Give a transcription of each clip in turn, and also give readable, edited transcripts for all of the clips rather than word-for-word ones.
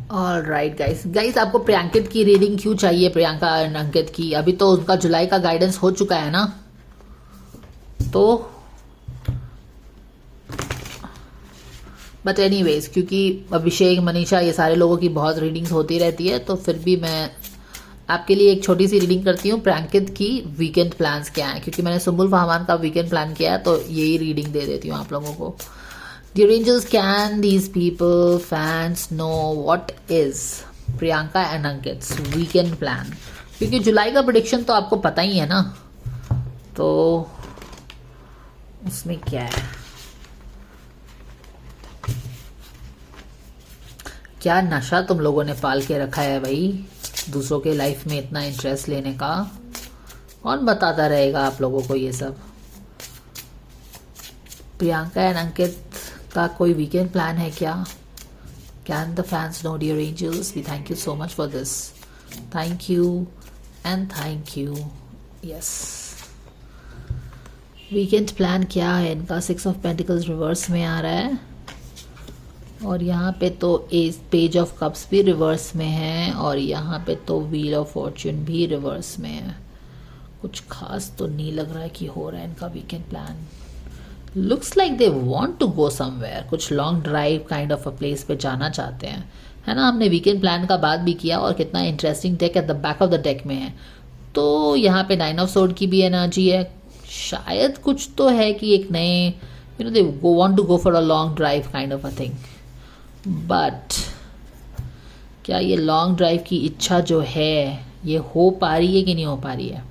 All right guys guys, आपको प्रियंकित की reading क्यों चाहिए? प्रियंका एंड अंकित की अभी तो उनका जुलाई का गाइडेंस हो चुका है ना, तो बट एनीवेज, क्योंकि अभिषेक, मनीषा, ये सारे लोगों की बहुत रीडिंग्स होती रहती है, तो फिर भी मैं आपके लिए एक छोटी सी रीडिंग करती हूँ। प्रियंकित की वीकेंड प्लान्स क्या हैं, क्योंकि मैंने सुम्बुल फहमान का वीकेंड प्लान किया है, तो यही रीडिंग दे देती हूँ आप लोगों को। Dear angels, can these people, fans know what is Priyanka and Ankit's weekend plan? क्योंकि जुलाई का प्रेडिक्शन तो आपको पता ही है ना, तो उसमें क्या है, क्या नशा तुम लोगों ने पाल के रखा है भाई, दूसरों के लाइफ में इतना इंटरेस्ट लेने का? कौन बताता रहेगा आप लोगों को ये सब? प्रियंका एंड अंकित का कोई वीकेंड प्लान है क्या? Can the fans know dear angels? We thank you so much for this, thank you and thank you. Yes, weekend plan क्या है इनका? 6 ऑफ पेंटिकल्स रिवर्स में आ रहा है, और यहाँ पे तो पेज ऑफ कप्स भी रिवर्स में है, और यहाँ पे तो व्हील ऑफ फॉर्च्यून भी रिवर्स में है। कुछ खास तो नहीं लग रहा है कि हो रहा है इनका weekend plan. Looks like they want to go somewhere, कुछ long drive kind of a place पे जाना चाहते हैं, है ना। हमने वीकेंड प्लान का बात भी किया, और कितना interesting deck at the back of the deck में है। तो यहाँ पे 9 ऑफ सोर्ड की भी एनर्जी है, शायद कुछ तो है कि एक नए they want to go for a long drive kind of a thing. But क्या ये लॉन्ग ड्राइव की इच्छा जो है ये हो पा रही है कि नहीं हो पा रही है?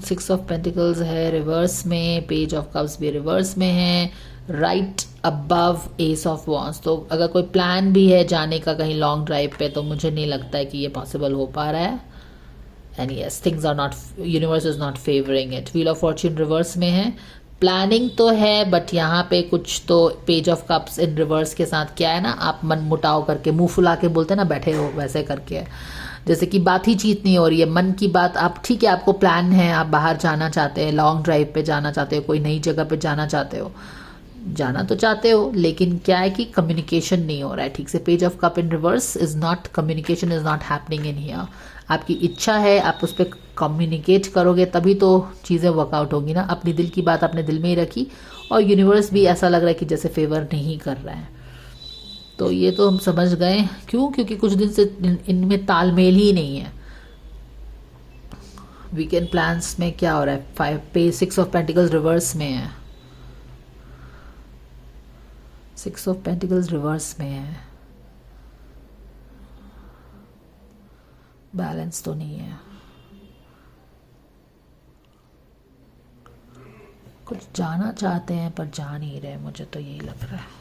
6 ऑफ पेंटिकल्स है रिवर्स में, पेज ऑफ कप्स भी रिवर्स में है, right above S of wands. तो अगर कोई प्लान भी है जाने का कहीं लॉन्ग ड्राइव पे, तो मुझे नहीं लगता है कि ये पॉसिबल हो पा रहा है। And yes, things are not, universe is not favouring it. Wheel of fortune reverse में है, प्लानिंग तो है, बट यहाँ पे कुछ तो page of cups in reverse के साथ क्या है ना, आप मन मुटाव करके, मुंह फुला के बोलते हैं ना, बैठे हो वैसे करके है, जैसे कि बात ही चीत नहीं हो रही है, मन की बात। आप ठीक है, आपको प्लान है, आप बाहर जाना चाहते हैं, लॉन्ग ड्राइव पे जाना चाहते हो, कोई नई जगह पे जाना चाहते हो, जाना तो चाहते हो, लेकिन क्या है कि कम्युनिकेशन नहीं हो रहा है ठीक से। Page of cup in reverse is not, communication is not happening in here. आपकी इच्छा है, आप उस पर कम्युनिकेट करोगे तभी तो चीज़ें वर्कआउट होगी ना। अपनी दिल की बात अपने दिल में ही रखी, और यूनिवर्स भी ऐसा लग रहा है कि जैसे फेवर नहीं कर रहा है। तो ये तो हम समझ गए क्यों, क्योंकि कुछ दिन से इनमें तालमेल ही नहीं है। वीकेंड प्लान्स में क्या हो रहा है? 5 पे 6 ऑफ पेंटिकल्स रिवर्स में है, 6 ऑफ पेंटिकल्स रिवर्स में है, बैलेंस तो नहीं है। कुछ जाना चाहते हैं पर जा नहीं रहे, मुझे तो यही लग रहा है,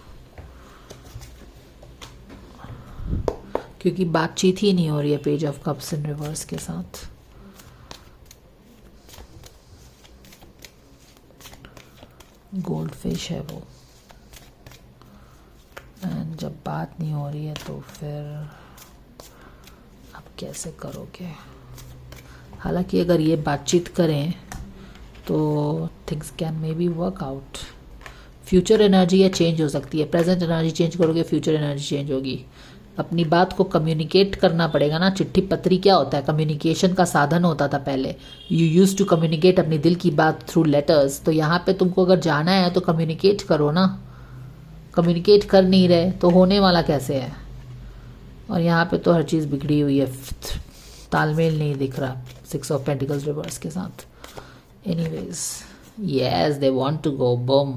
क्योंकि बातचीत ही नहीं हो रही है page of cups in reverse के साथ। गोल्ड फिश है वो, एंड जब बात नहीं हो रही है तो फिर आप कैसे करोगे? हालांकि अगर ये बातचीत करें तो things can may be work out. Future energy है, चेंज हो सकती है। प्रेजेंट एनर्जी चेंज करोगे, फ्यूचर एनर्जी चेंज होगी। अपनी बात को कम्युनिकेट करना पड़ेगा ना। चिट्ठी पत्री क्या होता है? कम्युनिकेशन का साधन होता था पहले। यू यूज टू कम्युनिकेट अपनी दिल की बात थ्रू लेटर्स। तो यहाँ पे तुमको अगर जाना है तो कम्युनिकेट करो ना। कम्युनिकेट कर नहीं रहे तो होने वाला कैसे है? और यहाँ पे तो हर चीज़ बिगड़ी हुई है, तालमेल नहीं दिख रहा 6 ऑफ पेंटिकल्स रिवर्स के साथ। Anyways, yes, they want to go, boom.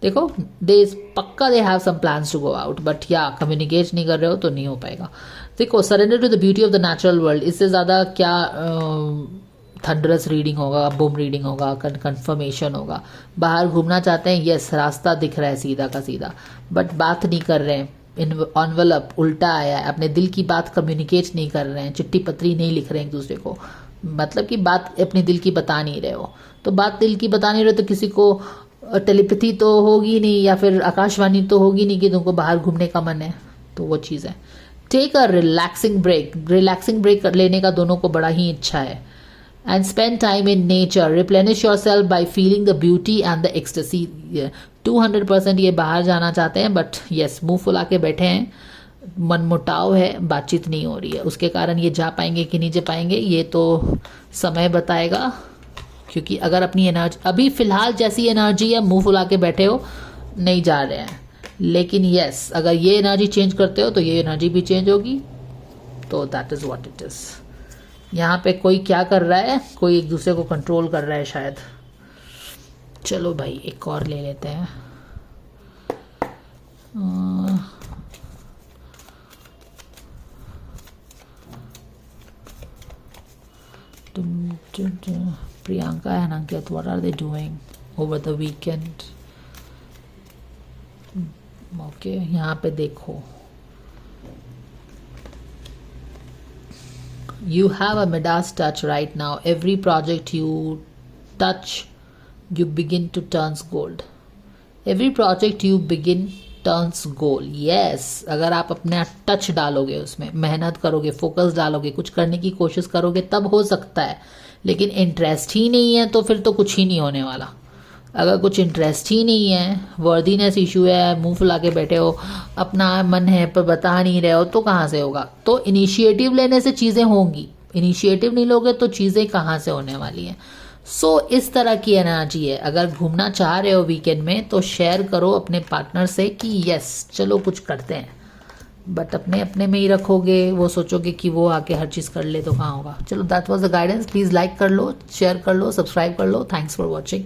देखो, दे पक्का they have some plans to go out, but या कम्युनिकेट नहीं कर रहे हो तो नहीं हो पाएगा। देखो, surrender to the beauty of the natural world, इससे ज़्यादा क्या थंडरस रीडिंग होगा, बूम रीडिंग होगा, कंफर्मेशन होगा। बाहर घूमना चाहते हैं, यस, रास्ता दिख रहा है सीधा का सीधा, बट बात नहीं कर रहे हैं। एनवलप उल्टा आया है, अपने दिल की बात कम्युनिकेट नहीं कर रहे हैं, चिट्ठी पत्री नहीं लिख रहे हैं एक दूसरे को, मतलब कि बात अपने दिल की बता नहीं रहे हो। तो बात दिल की बता नहीं रहे तो किसी को टेलीपैथी तो होगी नहीं, या फिर आकाशवाणी तो होगी नहीं कि तुमको बाहर घूमने का मन है। तो वो चीज़ है। Take a relaxing break, relaxing break लेने का दोनों को बड़ा ही इच्छा है। and spend time in nature. Replenish yourself by feeling the beauty and the ecstasy. 200% ये बाहर जाना चाहते हैं, बट यस मुंह फुला के बैठे हैं, मनमुटाव है, बातचीत नहीं हो रही है, उसके कारण ये जा पाएंगे कि नहीं जा पाएंगे ये तो समय बताएगा। क्योंकि अगर अपनी एनर्जी अभी फ़िलहाल जैसी एनर्जी है, मुंह फुला के बैठे हो, नहीं जा रहे हैं, लेकिन यस अगर ये एनर्जी चेंज करते हो तो ये एनर्जी भी चेंज होगी। तो that is what it is. यहाँ पे कोई क्या कर रहा है, कोई एक दूसरे को कंट्रोल कर रहा है शायद। चलो भाई एक और ले लेते हैं। Priyanka and Ankit, what are they doing over the weekend? Okay यहाँ पे देखो, you have a Midas touch right now. Every project you touch, you begin to turns gold. Every project you begin turns gold. Yes, अगर आप अपने touch डालोगे, उसमें मेहनत करोगे, फोकस डालोगे, कुछ करने की कोशिश करोगे, तब हो सकता है। लेकिन इंटरेस्ट ही नहीं है तो फिर तो कुछ ही नहीं होने वाला। अगर कुछ इंटरेस्ट ही नहीं है, वर्दीनेस इशू है, मुंह फुला के बैठे हो, अपना मन है पर बता नहीं रहे हो, तो कहाँ से होगा? तो इनिशिएटिव लेने से चीज़ें होंगी, इनिशिएटिव नहीं लोगे तो चीज़ें कहाँ से होने वाली हैं। सो इस तरह की एनर्जी है। अगर घूमना चाह रहे हो वीकेंड में तो शेयर करो अपने पार्टनर से कि यस चलो कुछ करते हैं, बट अपने अपने में ही रखोगे, वो सोचोगे कि वो आके हर चीज़ कर ले तो कहाँ होगा। चलो that was the guidance. Please like कर लो, शेयर कर लो, सब्सक्राइब कर लो। Thanks for watching.